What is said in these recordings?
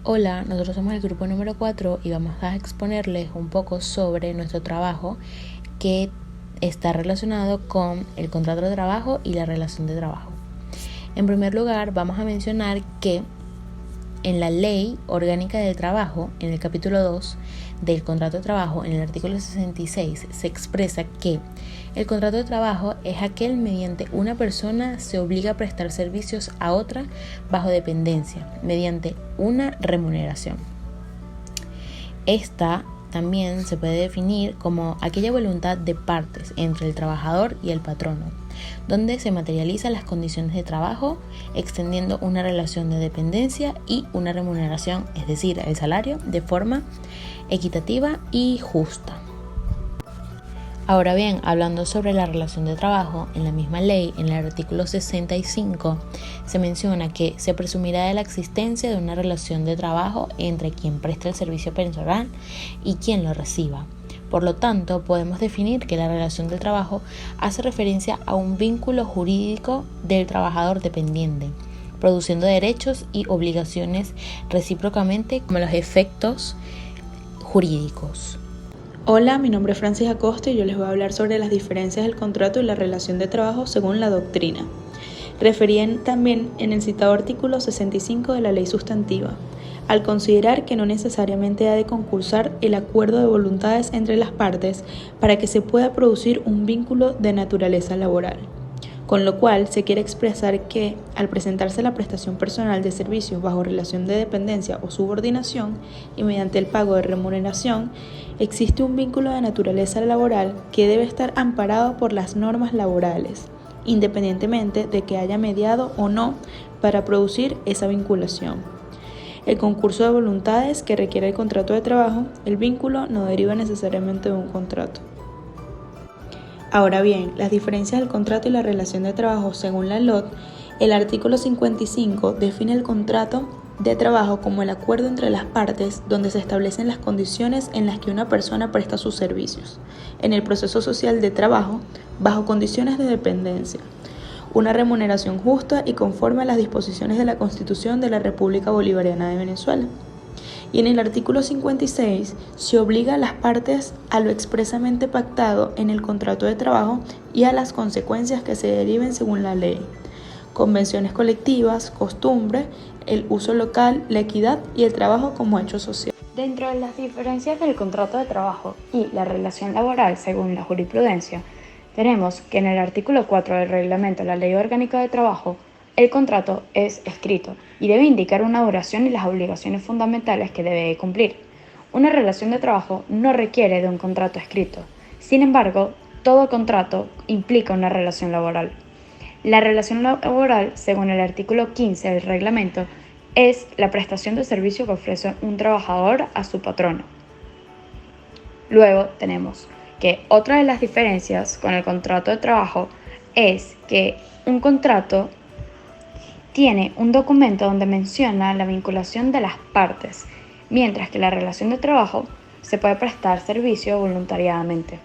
Hola, nosotros somos el grupo número 4 y vamos a exponerles un poco sobre nuestro trabajo que está relacionado con el contrato de trabajo y la relación de trabajo. En primer lugar, vamos a mencionar que en la Ley Orgánica del Trabajo, en el capítulo 2 del contrato de trabajo, en el artículo 66, se expresa que el contrato de trabajo es aquel mediante una persona se obliga a prestar servicios a otra bajo dependencia, mediante una remuneración. Esta también se puede definir como aquella voluntad de partes entre el trabajador y el patrono, donde se materializan las condiciones de trabajo, extendiendo una relación de dependencia y una remuneración, es decir, el salario, de forma equitativa y justa. Ahora bien, hablando sobre la relación de trabajo, en la misma ley, en el artículo 65, se menciona que se presumirá de la existencia de una relación de trabajo entre quien presta el servicio personal y quien lo reciba. Por lo tanto, podemos definir que la relación de trabajo hace referencia a un vínculo jurídico del trabajador dependiente, produciendo derechos y obligaciones recíprocamente como los efectos jurídicos. Hola, mi nombre es Francis Acosta y yo les voy a hablar sobre las diferencias del contrato y la relación de trabajo según la doctrina. Referían también en el citado artículo 65 de la Ley Sustantiva, al considerar que no necesariamente ha de concursar el acuerdo de voluntades entre las partes para que se pueda producir un vínculo de naturaleza laboral. Con lo cual se quiere expresar que, al presentarse la prestación personal de servicios bajo relación de dependencia o subordinación y mediante el pago de remuneración, existe un vínculo de naturaleza laboral que debe estar amparado por las normas laborales, independientemente de que haya mediado o no para producir esa vinculación. El concurso de voluntades que requiere el contrato de trabajo, el vínculo no deriva necesariamente de un contrato. Ahora bien, las diferencias del contrato y la relación de trabajo según la LOT, el artículo 55 define el contrato de trabajo como el acuerdo entre las partes donde se establecen las condiciones en las que una persona presta sus servicios en el proceso social de trabajo bajo condiciones de dependencia, una remuneración justa y conforme a las disposiciones de la Constitución de la República Bolivariana de Venezuela. Y en el artículo 56 se obliga a las partes a lo expresamente pactado en el contrato de trabajo y a las consecuencias que se deriven según la ley, convenciones colectivas, costumbres, el uso local, la equidad y el trabajo como hecho social. Dentro de las diferencias del contrato de trabajo y la relación laboral según la jurisprudencia, tenemos que en el artículo 4 del reglamento de la Ley Orgánica de Trabajo, el contrato es escrito y debe indicar una duración y las obligaciones fundamentales que debe cumplir. Una relación de trabajo no requiere de un contrato escrito. Sin embargo, todo contrato implica una relación laboral. La relación laboral, según el artículo 15 del reglamento, es la prestación de servicio que ofrece un trabajador a su patrono. Luego tenemos que otra de las diferencias con el contrato de trabajo es que un contrato tiene un documento donde menciona la vinculación de las partes, mientras que la relación de trabajo se puede prestar servicio voluntariamente.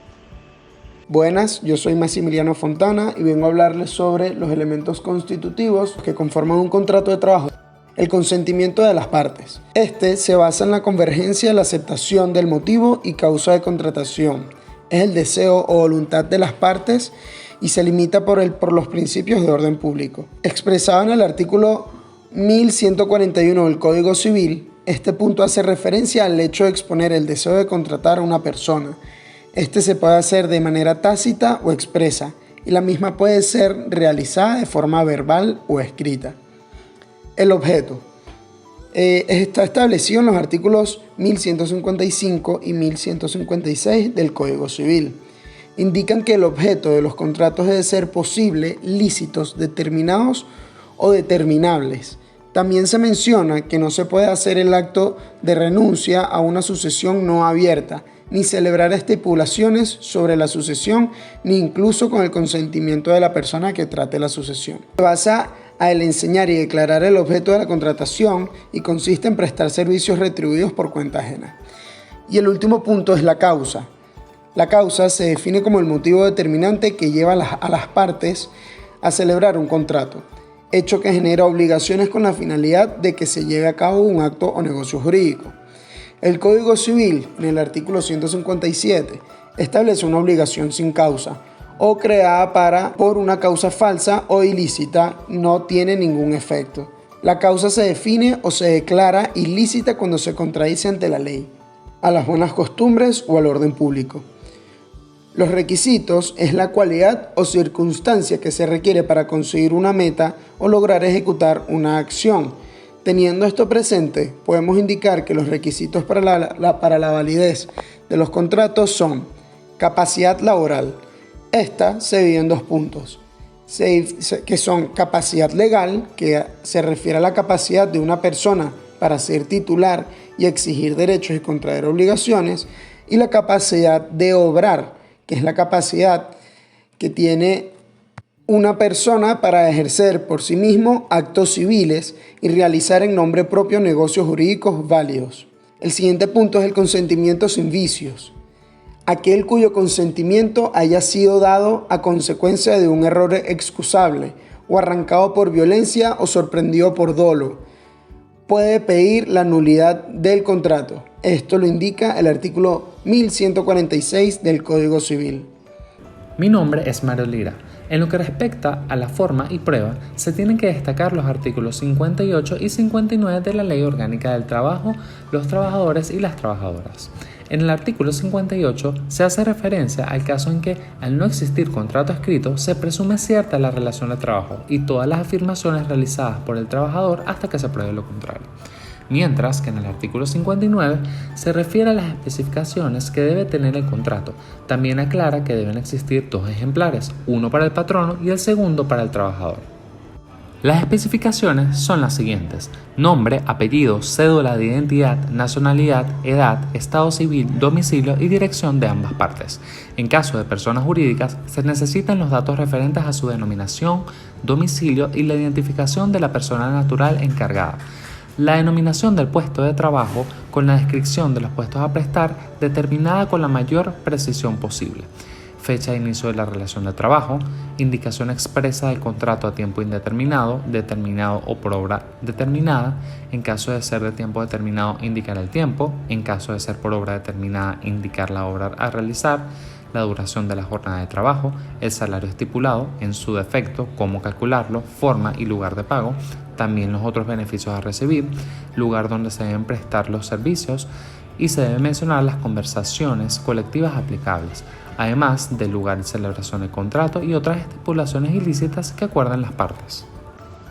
Buenas, yo soy Maximiliano Fontana y vengo a hablarles sobre los elementos constitutivos que conforman un contrato de trabajo. El consentimiento de las partes. Este se basa en la convergencia de la aceptación del motivo y causa de contratación. Es el deseo o voluntad de las partes y se limita por los principios de orden público. Expresado en el artículo 1141 del Código Civil, este punto hace referencia al hecho de exponer el deseo de contratar a una persona. Este se puede hacer de manera tácita o expresa, y la misma puede ser realizada de forma verbal o escrita. El objeto está establecido en los artículos 1155 y 1156 del Código Civil. Indican que el objeto de los contratos debe ser posible, lícitos, determinados o determinables. También se menciona que no se puede hacer el acto de renuncia a una sucesión no abierta, ni celebrar estipulaciones sobre la sucesión, ni incluso con el consentimiento de la persona que trate la sucesión. Se basa al enseñar y declarar el objeto de la contratación y consiste en prestar servicios retribuidos por cuenta ajena. Y el último punto es la causa. La causa se define como el motivo determinante que lleva a las partes a celebrar un contrato. hecho que genera obligaciones con la finalidad de que se lleve a cabo un acto o negocio jurídico. El Código Civil, en el artículo 157, establece una obligación sin causa o creada por una causa falsa o ilícita, no tiene ningún efecto. La causa se define o se declara ilícita cuando se contradice ante la ley, a las buenas costumbres o al orden público. Los requisitos es la cualidad o circunstancia que se requiere para conseguir una meta o lograr ejecutar una acción. Teniendo esto presente, podemos indicar que los requisitos para la validez de los contratos son capacidad laboral. Esta se divide en 2 puntos, que son capacidad legal, que se refiere a la capacidad de una persona para ser titular y exigir derechos y contraer obligaciones, y la capacidad de obrar, que es la capacidad que tiene una persona para ejercer por sí mismo actos civiles y realizar en nombre propio negocios jurídicos válidos. El siguiente punto es el consentimiento sin vicios. Aquel cuyo consentimiento haya sido dado a consecuencia de un error excusable o arrancado por violencia o sorprendido por dolo, puede pedir la nulidad del contrato. Esto lo indica el artículo 1146 del Código Civil. Mi nombre es Mario Lira. En lo que respecta a la forma y prueba, se tienen que destacar los artículos 58 y 59 de la Ley Orgánica del Trabajo, los trabajadores y las trabajadoras. En el artículo 58 se hace referencia al caso en que, al no existir contrato escrito, se presume cierta la relación de trabajo y todas las afirmaciones realizadas por el trabajador hasta que se pruebe lo contrario. Mientras que en el artículo 59 se refiere a las especificaciones que debe tener el contrato. También aclara que deben existir 2 ejemplares, uno para el patrono y el segundo para el trabajador. Las especificaciones son las siguientes: nombre, apellido, cédula de identidad, nacionalidad, edad, estado civil, domicilio y dirección de ambas partes. En caso de personas jurídicas, se necesitan los datos referentes a su denominación, domicilio y la identificación de la persona natural encargada. La denominación del puesto de trabajo con la descripción de los puestos a prestar determinada con la mayor precisión posible. Fecha de inicio de la relación de trabajo, indicación expresa del contrato a tiempo indeterminado, determinado o por obra determinada. En caso de ser de tiempo determinado, indicar el tiempo. En caso de ser por obra determinada, indicar la obra a realizar, la duración de la jornada de trabajo, el salario estipulado, en su defecto, cómo calcularlo, forma y lugar de pago, también los otros beneficios a recibir, lugar donde se deben prestar los servicios y se deben mencionar las conversaciones colectivas aplicables, además del lugar de celebración del contrato y otras estipulaciones ilícitas que acuerden las partes.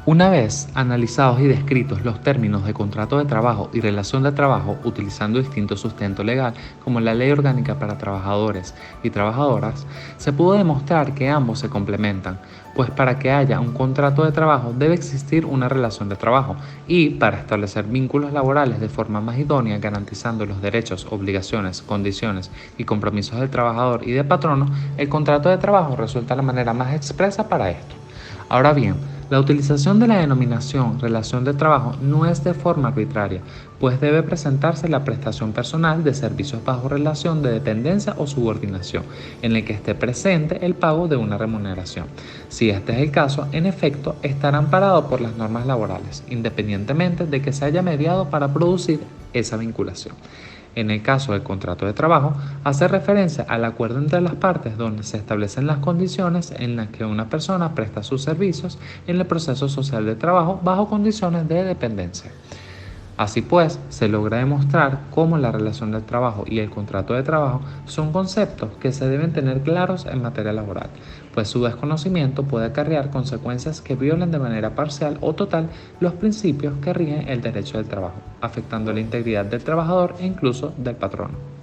Una vez analizados y descritos los términos de contrato de trabajo y relación de trabajo utilizando distinto sustento legal como la Ley Orgánica para Trabajadores y Trabajadoras, se pudo demostrar que ambos se complementan, pues para que haya un contrato de trabajo debe existir una relación de trabajo y para establecer vínculos laborales de forma más idónea garantizando los derechos, obligaciones, condiciones y compromisos del trabajador y del patrono, el contrato de trabajo resulta la manera más expresa para esto. Ahora bien, la utilización de la denominación relación de trabajo no es de forma arbitraria, pues debe presentarse la prestación personal de servicios bajo relación de dependencia o subordinación, en el que esté presente el pago de una remuneración. Si este es el caso, en efecto, estará amparado por las normas laborales, independientemente de que se haya mediado para producir esa vinculación. En el caso del contrato de trabajo, hace referencia al acuerdo entre las partes donde se establecen las condiciones en las que una persona presta sus servicios en el proceso social de trabajo bajo condiciones de dependencia. Así pues, se logra demostrar cómo la relación del trabajo y el contrato de trabajo son conceptos que se deben tener claros en materia laboral, pues su desconocimiento puede acarrear consecuencias que violen de manera parcial o total los principios que rigen el derecho del trabajo, afectando la integridad del trabajador e incluso del patrono.